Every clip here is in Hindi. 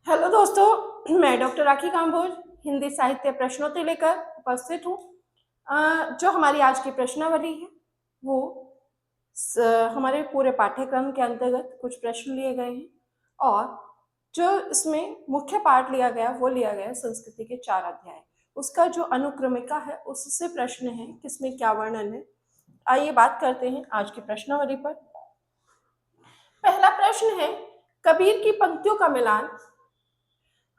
हेलो दोस्तों, मैं डॉक्टर राखी काम्बोज हिंदी साहित्य प्रश्नोत्तरी लेकर उपस्थित हूँ। जो हमारी आज की प्रश्नावली है वो हमारे पूरे पाठ्यक्रम के अंतर्गत कुछ प्रश्न लिए गए हैं और जो इसमें मुख्य पाठ लिया गया वो लिया गया संस्कृति के 4 अध्याय। उसका जो अनुक्रमिका है उससे प्रश्न है किसमें क्या वर्णन है। आइए बात करते हैं आज की प्रश्नावली पर। पहला प्रश्न है, कबीर की पंक्तियों का मिलान।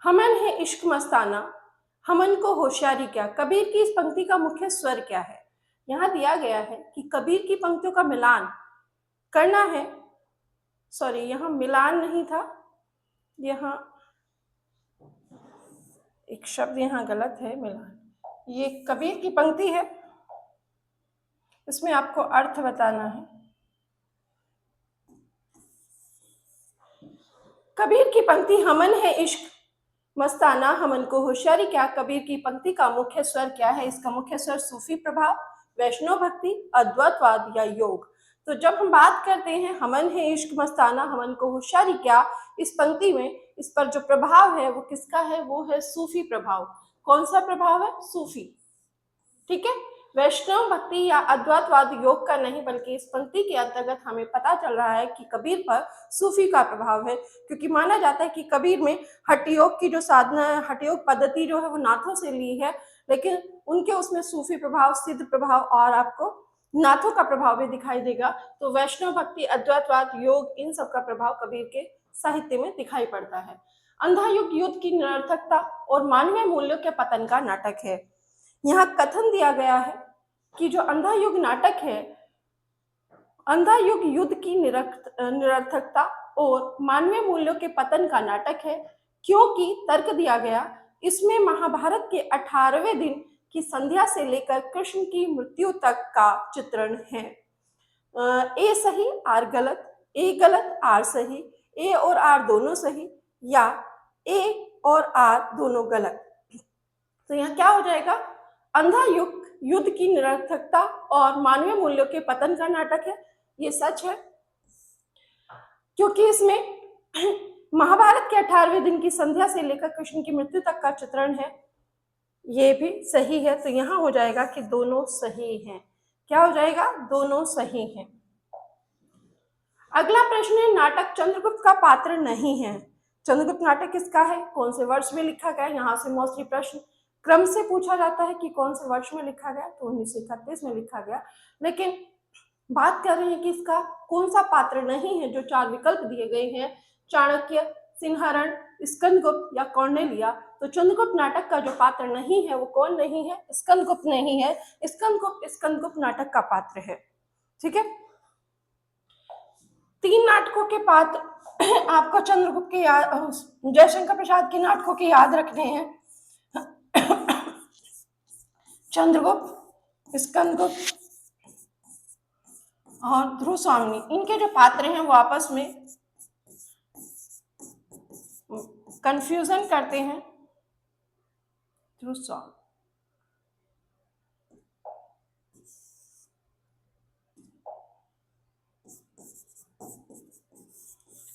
हमन है इश्क मस्ताना, हमन को होशियारी क्या। कबीर की इस पंक्ति का मुख्य स्वर क्या है। यहाँ दिया गया है कि कबीर की पंक्तियों का मिलान करना है। सॉरी, यहाँ मिलान नहीं था, यहाँ एक शब्द यहाँ गलत है, मिलान। ये कबीर की पंक्ति है, इसमें आपको अर्थ बताना है। कबीर की पंक्ति हमन है इश्क मस्ताना, हमन को होशियारी क्या। कबीर की पंक्ति का मुख्य स्वर क्या है। इसका मुख्य स्वर सूफी प्रभाव, वैष्णव भक्ति, अद्वैतवाद या योग। तो जब हम बात करते हैं हमन है इश्क मस्ताना, हमन को होशियारी क्या, इस पंक्ति में इस पर जो प्रभाव है वो किसका है, वो है सूफी प्रभाव। कौन सा प्रभाव है, सूफी। ठीक है, वैष्णव भक्ति या अद्वैतवाद योग का नहीं, बल्कि इस पंक्ति के अंतर्गत हमें पता चल रहा है कि कबीर पर सूफी का प्रभाव है। क्योंकि माना जाता है कि कबीर में हठ योग की जो साधना है, हठ योग पद्धति जो है वो नाथों से ली है, लेकिन उनके उसमें सूफी प्रभाव, सिद्ध प्रभाव और आपको नाथों का प्रभाव भी दिखाई देगा। तो वैष्णव भक्ति, अद्वैतवाद, योग, इन सब का प्रभाव कबीर के साहित्य में दिखाई पड़ता है। अंधा युग युद्ध की निरर्थकता और मानवीय मूल्यों के पतन का नाटक है। यहाँ कथन दिया गया है कि जो अंधा युग नाटक है, अंधा युग युद्ध की निरर्थकता और मानवीय मूल्यों के पतन का नाटक है, क्योंकि तर्क दिया गया इसमें महाभारत के 18वें दिन की संध्या से लेकर कृष्ण की मृत्यु तक का चित्रण है। ए सही आर गलत, ए गलत आर सही, ए और आर दोनों सही, या ए और आर दोनों गलत। तो यहाँ क्या हो जाएगा, अंधा युग युद्ध की निरर्थकता और मानवीय मूल्यों के पतन का नाटक है, ये सच है, क्योंकि इसमें महाभारत के 18वें दिन की संध्या से लेकर कृष्ण की मृत्यु तक का चित्रण है, ये भी सही है। तो यहाँ हो जाएगा कि दोनों सही हैं। क्या हो जाएगा, दोनों सही हैं। अगला प्रश्न है, नाटक चंद्रगुप्त का पात्र नहीं है। चंद्रगुप्त नाटक किसका है, कौन से वर्ष में लिखा गया। यहाँ से मोस्टली प्रश्न क्रम से पूछा जाता है कि कौन से वर्ष में लिखा गया, तो 1931 में लिखा गया। लेकिन बात कर रहे हैं कि इसका कौन सा पात्र नहीं है। जो 4 विकल्प दिए गए हैं, चाणक्य, सिंहरण, स्कंदगुप्त या कौंडिल्य, तो चंद्रगुप्त नाटक का जो पात्र नहीं है वो कौन नहीं है, स्कंदगुप्त नहीं है। स्कंदगुप्त नाटक का पात्र है। ठीक है, 3 नाटकों के पात्र आपको चंद्रगुप्त के जयशंकर प्रसाद के नाटकों के याद रखने हैं। चंद्रगुप्त, स्कंदगुप्त और ध्रुव स्वामी, इनके जो पात्र हैं वो आपस में कंफ्यूजन करते हैं। ध्रुव स्वामी,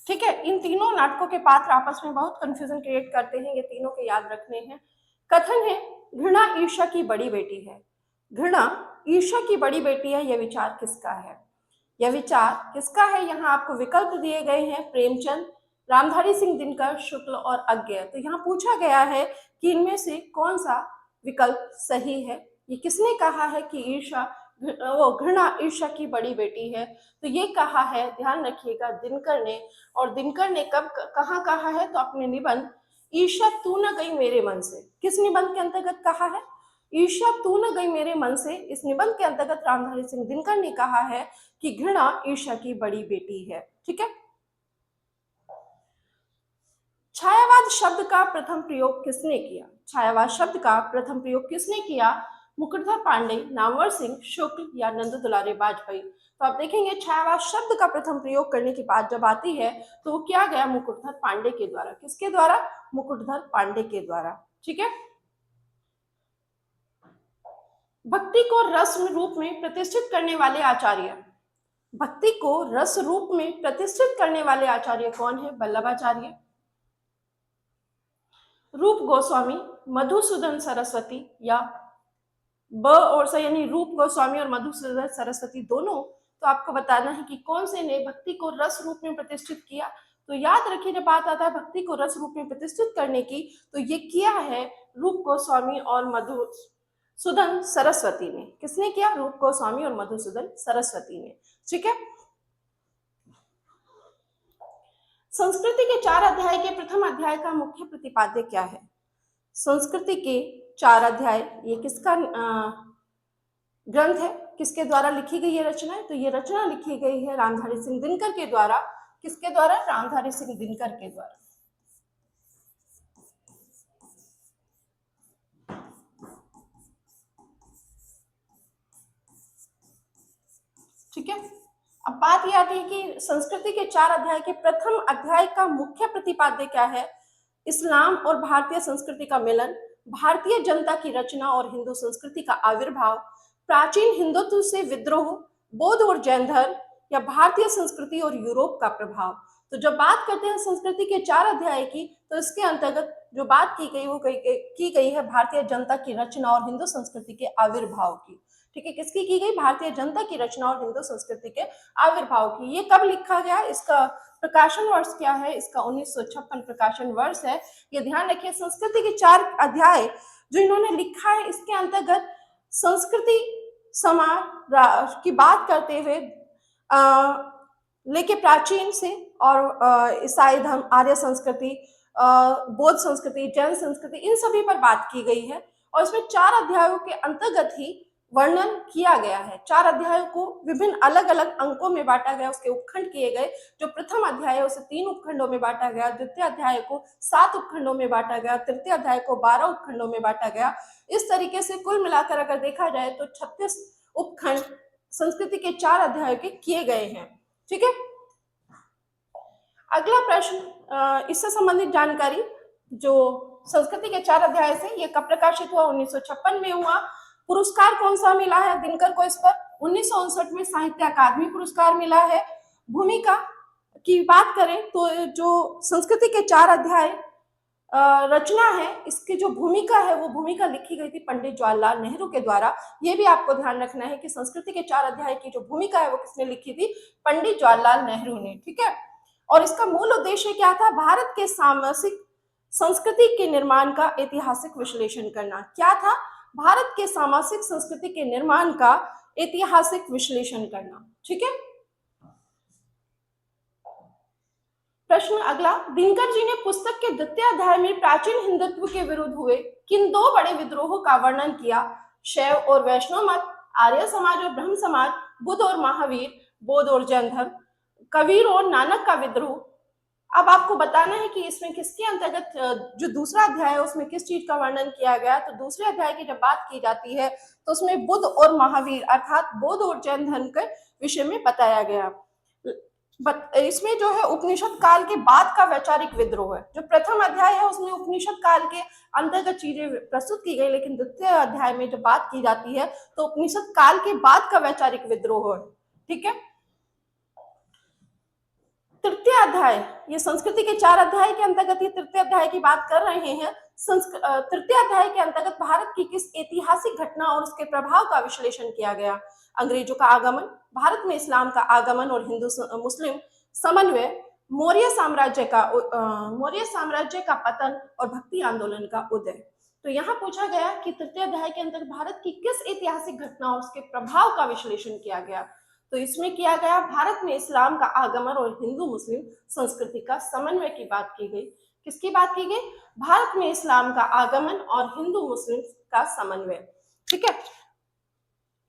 ठीक है, इन तीनों नाटकों के पात्र आपस में बहुत कंफ्यूजन क्रिएट करते हैं, ये तीनों के याद रखने हैं। कथन है, घृणा ईर्ष्या की बड़ी बेटी है। घृणा ईर्ष्या की बड़ी बेटी है, यह विचार किसका है। यह विचार किसका है, यहाँ आपको विकल्प दिए गए हैं, प्रेमचंद, रामधारी सिंह दिनकर, शुक्ल और अज्ञेय। तो यहाँ पूछा गया है कि इनमें से कौन सा विकल्प सही है। ये किसने कहा है कि ईर्ष्या, वो घृणा ईर्ष्या की बड़ी बेटी है, तो ये कहा है, ध्यान रखिएगा, दिनकर ने। और दिनकर ने कब कहाँ कहा है, तो अपने निबंध ईर्ष्या तू न गई मेरे मन से, किस निबंध के अंतर्गत कहा है, ईर्ष्या तू न गई मेरे मन से। इस निबंध के अंतर्गत रामधारी सिंह दिनकर ने कहा है कि घृणा ईर्ष्या की बड़ी बेटी है। ठीक है, छायावाद शब्द का प्रथम प्रयोग किसने किया। छायावाद शब्द का प्रथम प्रयोग किसने किया, मुकुटधर पांडे, नामवर सिंह, शुक्ल या नंद दुलारे वाजपेयी। तो आप देखेंगे छायावाद शब्द का प्रथम प्रयोग करने की बात जब आती है तो वो किया गया मुकुटधर पांडे के द्वारा। किसके द्वारा, मुकुटधर पांडे के द्वारा। ठीक है, भक्ति को रस रूप में प्रतिष्ठित करने वाले आचार्य, भक्ति को रस रूप में प्रतिष्ठित करने वाले आचार्य कौन है, वल्लभाचार्य। रूप गोस्वामी, मधुसूदन सरस्वती या ब और स, यानी रूप गोस्वामी और मधुसूदन सरस्वती दोनों। तो आपको बताना है कि कौन से ने भक्ति को रस रूप में प्रतिष्ठित किया। तो याद रखिए, जब बात आता है भक्ति को रस रूप में प्रतिष्ठित करने की, तो ये किया है रूप गोस्वामी और मधुसूदन सरस्वती ने। किसने किया? रूप गोस्वामी और मधुसूदन सरस्वती ने। ठीक है। संस्कृति के 4 अध्याय के प्रथम अध्याय का मुख्य प्रतिपाद्य क्या है? संस्कृति के 4 अध्याय, ये किसका ग्रंथ है? किसके द्वारा लिखी गई ये रचना है? तो ये रचना लिखी गई है रामधारी सिंह दिनकर के द्वारा। किसके द्वारा? रामधारी सिंह दिनकर के द्वारा। ठीक है। अब बात यह आती है कि संस्कृति के 4 अध्याय के प्रथम अध्याय का मुख्य प्रतिपाद्य क्या है? इस्लाम और भारतीय संस्कृति का मिलन, भारतीय जनता की रचना और हिंदू संस्कृति का आविर्भाव, प्राचीन हिंदुत्व से विद्रोह, बौद्ध और जैन धर्म, या भारतीय संस्कृति और यूरोप का प्रभाव। तो जब बात करते हैं संस्कृति के 4 अध्याय की, तो इसके अंतर्गत जो बात की गई वो की गई है भारतीय जनता की रचना और हिंदू संस्कृति के आविर्भाव की। ठीक है, किसकी की गई? भारतीय जनता की रचना और हिंदू संस्कृति के आविर्भाव की। ये कब लिखा गया? इसका प्रकाशन वर्ष क्या है? इसका 1956 प्रकाशन वर्ष है। ये ध्यान रखिए। संस्कृति के 4 अध्याय जो इन्होंने लिखा है, इसके अंतर्गत संस्कृति समाज की बात करते हुए लेके प्राचीन से और ईसाई धर्म, आर्य संस्कृति, बौद्ध संस्कृति, जैन संस्कृति, इन सभी पर बात की गई है। और इसमें 4 अध्यायों के अंतर्गत ही वर्णन किया गया है। 4 अध्यायों को विभिन्न अलग अलग अंकों में बांटा गया, उसके उपखंड किए गए। जो प्रथम अध्याय है उसे 3 उपखंडों में बांटा गया, द्वितीय अध्याय को 7 उपखंडों में बांटा गया, तृतीय अध्याय को 12 उपखंडों में बांटा गया। इस तरीके से कुल मिलाकर अगर देखा जाए तो 36 उपखंड संस्कृति के 4 अध्यायों के किए गए हैं। ठीक है। अगला प्रश्न, इससे संबंधित जानकारी, जो संस्कृति के 4 अध्याय से, ये कब प्रकाशित हुआ? 1956 में हुआ। पुरस्कार कौन सा मिला है दिनकर को इस पर? 1959 में साहित्य अकादमी पुरस्कार मिला है। भूमिका की बात करें तो जो संस्कृति के 4 अध्याय रचना है, इसकी जो भूमिका है वो भूमिका लिखी गई थी पंडित जवाहरलाल नेहरू के द्वारा। ये भी आपको ध्यान रखना है कि संस्कृति के 4 अध्याय की जो भूमिका है वो किसने लिखी थी? पंडित जवाहरलाल नेहरू ने। ठीक है। और इसका मूल उद्देश्य क्या था? भारत के सामाजिक संस्कृति के निर्माण का ऐतिहासिक विश्लेषण करना। क्या था? भारत के सामाजिक संस्कृति के निर्माण का ऐतिहासिक विश्लेषण करना। ठीक है। प्रश्न अगला, दिनकर जी ने पुस्तक के द्वितीय अध्याय में प्राचीन हिंदुत्व के विरुद्ध हुए किन 2 बड़े विद्रोहों का वर्णन किया? शैव और वैष्णव मत, आर्य समाज और ब्रह्म समाज, बुद्ध और महावीर, बौद्ध और जैन धर्म, कबीर और नानक का विद्रोह। अब आपको बताना है कि इसमें किसके अंतर्गत जो दूसरा अध्याय है उसमें किस चीज का वर्णन किया गया। तो दूसरे अध्याय की जब बात की जाती है तो उसमें बुद्ध और महावीर अर्थात बौद्ध और जैन धर्म के विषय में बताया गया। इसमें जो है उपनिषद काल के बाद का वैचारिक विद्रोह है। जो प्रथम अध्याय है उसमें उपनिषद काल के अंतर्गत चीजें प्रस्तुत की गई, लेकिन द्वितीय अध्याय में जब बात की जाती है तो उपनिषद काल के बाद का वैचारिक विद्रोह है। ठीक है। तृतीय अध्याय, ये संस्कृति के 4 अध्याय के अंतर्गत ये तृतीय अध्याय की बात कर रहे हैं। तृतीय अध्याय के अंतर्गत भारत की किस ऐतिहासिक घटना और उसके प्रभाव का विश्लेषण किया गया? अंग्रेजों का आगमन, भारत में इस्लाम का आगमन और हिंदू मुस्लिम समन्वय, मौर्य साम्राज्य का पतन और भक्ति आंदोलन का उदय। तो यहाँ पूछा गया कि तृतीय अध्याय के अंतर्गत भारत की किस ऐतिहासिक घटना और उसके प्रभाव का विश्लेषण किया गया? तो इसमें किया गया भारत में इस्लाम का आगमन और हिंदू मुस्लिम संस्कृति का समन्वय की बात की गई। किसकी बात की गई? भारत में इस्लाम का आगमन और हिंदू मुस्लिम का समन्वय। ठीक है।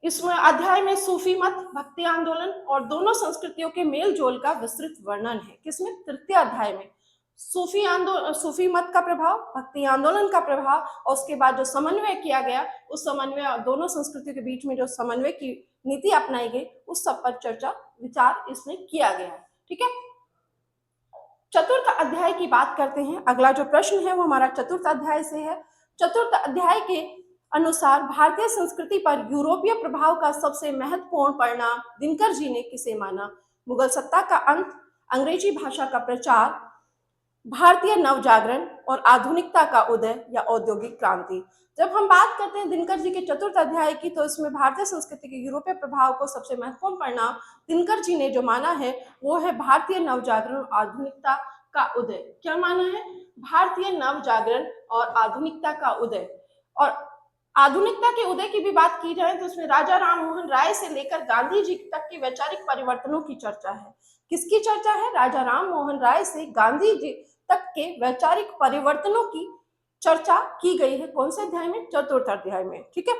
इसमें अध्याय में सूफी मत, भक्ति आंदोलन और दोनों संस्कृतियों के मेल जोल का विस्तृत वर्णन है। किसमें? तृतीय अध्याय में सूफी मत का प्रभाव, भक्ति आंदोलन का प्रभाव और उसके बाद जो समन्वय किया गया, उस समन्वय दोनों संस्कृतियों के बीच में जो समन्वय की नीति अपनाई गई, उस सब पर चर्चा विचार इसमें किया गया है। ठीक है। चतुर्थ अध्याय की बात करते हैं। अगला जो प्रश्न है वो हमारा चतुर्थ अध्याय से है। चतुर्थ अध्याय के अनुसार भारतीय संस्कृति पर यूरोपीय प्रभाव का सबसे महत्वपूर्ण परिणाम दिनकर जी ने किसे माना? मुगल सत्ता का अंत, अंग्रेजी भाषा का प्रचार, भारतीय नवजागरण और आधुनिकता का उदय या औद्योगिक क्रांति। जब हम बात करते हैं दिनकर जी के चतुर्थ अध्याय की, तो इसमें भारतीय संस्कृति के यूरोपीय प्रभाव को सबसे महत्वपूर्ण परिणाम दिनकर जी ने जो माना है वो है भारतीय नवजागरण और आधुनिकता का उदय। क्या माना है? भारतीय नवजागरण और आधुनिकता का उदय। और आधुनिकता के उदय की भी बात की जाए तो इसमें राजा राम मोहन राय से लेकर गांधी जी तक के वैचारिक परिवर्तनों की चर्चा है। किसकी चर्चा है? राजा राम मोहन राय से गांधी जी तक के वैचारिक परिवर्तनों की चर्चा की गई है। कौन से अध्याय में? चतुर्थ अध्याय में। ठीक है।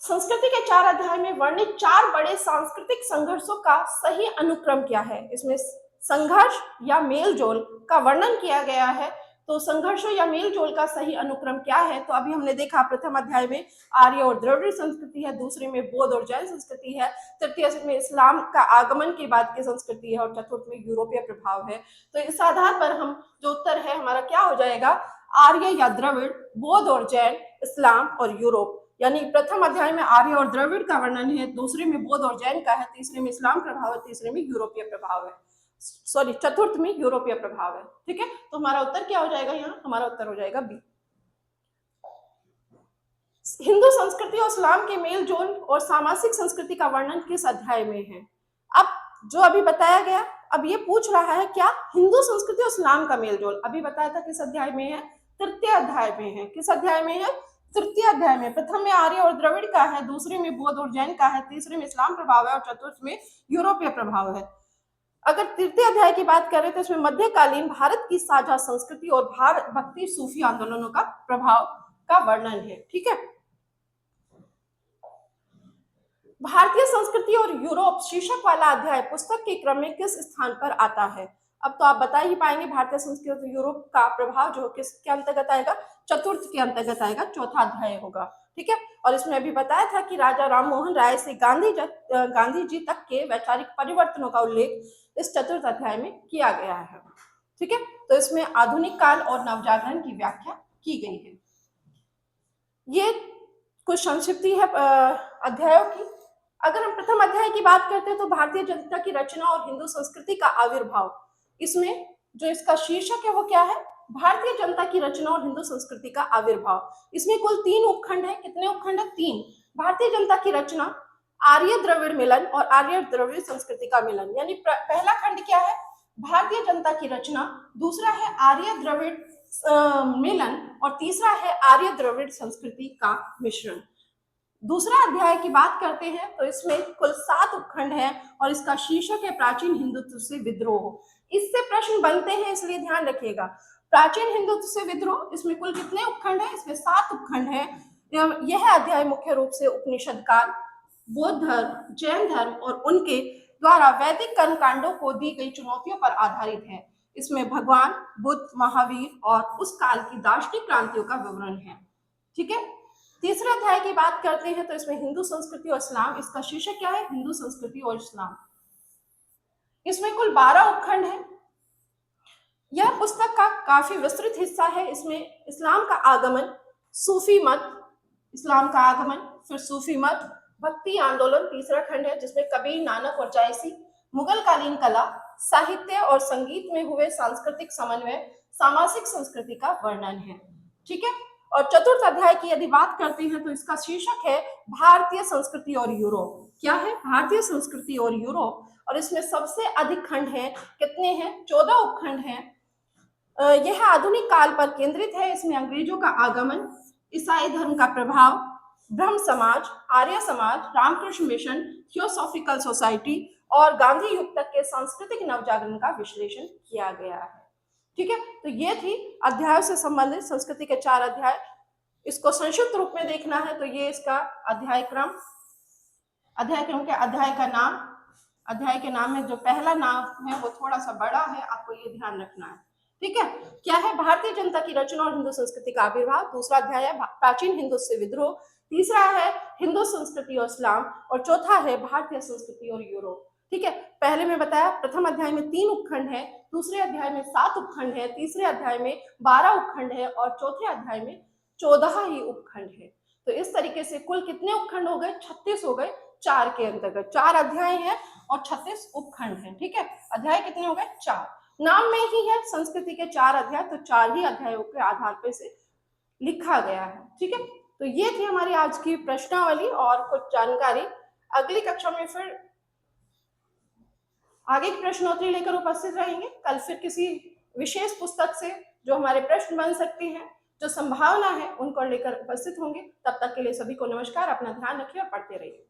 संस्कृति के 4 अध्याय में वर्णित 4 बड़े सांस्कृतिक संघर्षों का सही अनुक्रम क्या है? इसमें संघर्ष या मेलजोल का वर्णन किया गया है। तो संघर्षों या मेलजोल का सही अनुक्रम क्या है? तो अभी हमने देखा प्रथम अध्याय में आर्य और द्रविड़ संस्कृति है, दूसरे में बौद्ध और जैन संस्कृति है, तृतीय में इस्लाम का आगमन के बाद की संस्कृति है और चतुर्थ में यूरोपीय प्रभाव है। तो इस आधार पर हम जो उत्तर है हमारा क्या हो जाएगा? आर्य या द्रविड़, बौद्ध और जैन, इस्लाम और यूरोप। यानी प्रथम अध्याय में आर्य और द्रविड़ का वर्णन है, दूसरे में बौद्ध और जैन का है, तीसरे में इस्लाम प्रभाव है, तीसरे में यूरोपीय प्रभाव है, सॉरी चतुर्थ में यूरोपीय प्रभाव है। ठीक है। तो हमारा उत्तर क्या हो जाएगा? यहाँ हमारा उत्तर हो जाएगा बी। हिंदू संस्कृति और इस्लाम के मेल जोल और सामाजिक संस्कृति का वर्णन किस अध्याय में है? अब जो अभी बताया गया, अब ये पूछ रहा है क्या हिंदू संस्कृति और इस्लाम का मेल जोल अभी बताया था किस अध्याय में है? तृतीय अध्याय में है। किस अध्याय में है? तृतीय अध्याय में। प्रथम में आर्य और द्रविड़ का है, दूसरे में बौद्ध और जैन का है, तीसरे में इस्लाम प्रभाव है और चतुर्थ में यूरोपीय प्रभाव है। अगर तृतीय अध्याय की बात करें तो इसमें मध्यकालीन भारत की साझा संस्कृति और भारत भक्ति सूफी आंदोलनों का प्रभाव का वर्णन है। ठीक है। भारतीय संस्कृति और यूरोप शीर्षक वाला अध्याय पुस्तक के क्रम में किस स्थान पर आता है? अब तो आप बता ही पाएंगे भारतीय संस्कृति और यूरोप का प्रभाव जो किस के अंतर्गत आएगा? चतुर्थ के अंतर्गत आएगा, चौथा अध्याय होगा। ठीक है। और इसमें अभी बताया था कि राजा राम मोहन राय से गांधी जी तक के वैचारिक परिवर्तनों का उल्लेख इस चतुर्थ अध्याय में किया गया है। ठीक है। तो इसमें आधुनिक काल और नवजागरण की व्याख्या की गई है। ये कुछ संक्षिप्ति है अध्यायों की। अगर हम प्रथम अध्याय की बात करते हैं तो भारतीय जनता की रचना और हिंदू संस्कृति का आविर्भाव, इसमें जो इसका शीर्षक है वो क्या है? भारतीय जनता की रचना और हिंदू संस्कृति का आविर्भाव। इसमें कुल 3 उपखंड है। कितने उपखंड है? 3। भारतीय जनता की रचना, आर्य द्रविड़ मिलन और आर्य द्रविड़ संस्कृति का मिलन। यानी पहला खंड क्या है? भारतीय जनता की रचना, दूसरा है आर्य द्रविड़ मिलन और तीसरा है आर्य द्रविड़ संस्कृति का मिश्रण। दूसरा अध्याय की बात करते हैं तो इसमें कुल 7 उपखंड हैं और इसका शीर्षक है प्राचीन हिंदुत्व से विद्रोह। इससे प्रश्न बनते हैं, इसलिए ध्यान रखिएगा। प्राचीन हिंदुत्व से विद्रोह, इसमें कुल कितने उपखंड हैं? इसमें 7 उपखंड हैं। यह अध्याय मुख्य रूप से उपनिषद काल, बौद्ध धर्म, जैन धर्म और उनके द्वारा वैदिक कर्मकांडों को दी गई चुनौतियों पर आधारित है। इसमें भगवान बुद्ध, महावीर और उस काल की दार्शनिक क्रांतियों का विवरण है। ठीक है। तीसरे अध्याय की बात करते हैं तो इसमें हिंदू संस्कृति और इस्लाम, इसका शीर्षक क्या है? हिंदू संस्कृति और इस्लाम। इसमें कुल 12 उपखंड हैं। यह पुस्तक का काफी विस्तृत हिस्सा है। इसमें इस्लाम का आगमन, सूफी मत, इस्लाम का आगमन, फिर सूफी मत, भक्ति आंदोलन तीसरा खंड है जिसमें कबीर, नानक और जायसी, मुगल कालीन कला, साहित्य और संगीत में हुए सांस्कृतिक समन्वय, सामाजिक संस्कृति का वर्णन है। ठीक है। और चतुर्थ अध्याय की यदि बात करते हैं तो इसका शीर्षक है भारतीय संस्कृति और यूरोप। क्या है? भारतीय संस्कृति और यूरोप। और इसमें सबसे अधिक खंड है। कितने हैं? 14 उपखंड हैं। यह आधुनिक काल पर केंद्रित है। इसमें अंग्रेजों का आगमन, ईसाई धर्म का प्रभाव, ब्रह्म समाज, Arya Samaj, Ramakrishna mission, theosophical society और गांधी युग तक के सांस्कृतिक नवजागरण का विश्लेषण किया गया है। ठीक है। तो ये थी अध्याय से संबंधित संस्कृति के 4 अध्याय। इसको संक्षिप्त रूप में देखना है तो ये इसका अध्याय क्रम के अध्याय का नाम, अध्याय के नाम में जो पहला नाम है वो थोड़ा सा बड़ा है, आपको ये ध्यान रखना है। ठीक है। क्या है? भारतीय जनता की रचना और हिंदू संस्कृति का आविर्भाव। दूसरा अध्याय है प्राचीन हिंदू से विद्रोह। तीसरा है हिंदू संस्कृति और इस्लाम और चौथा है भारतीय संस्कृति और यूरोप। ठीक है। पहले में बताया प्रथम अध्याय में 3 उपखंड है, दूसरे अध्याय में 7 उपखंड है, तीसरे अध्याय में 12 उपखंड है और चौथे अध्याय में 14 ही उपखंड है। तो इस तरीके से कुल कितने उपखंड हो गए? 36 हो गए। 4 के अंतर्गत 4 अध्याय हैं और 36 उपखंड हैं। ठीक है। अध्याय कितने हो गए? 4। नाम में ही है संस्कृति के 4 अध्याय, तो 4 ही अध्यायों के आधार पर से लिखा गया है। ठीक है, तो ये थी हमारी आज की प्रश्नावली और कुछ जानकारी। अगली कक्षा में फिर आगे की प्रश्नोत्तरी लेकर उपस्थित रहेंगे। कल फिर किसी विशेष पुस्तक से जो हमारे प्रश्न बन सकती हैं, जो संभावना है, उनको लेकर उपस्थित होंगे। तब तक के लिए सभी को नमस्कार, अपना ध्यान रखिए और पढ़ते रहिए।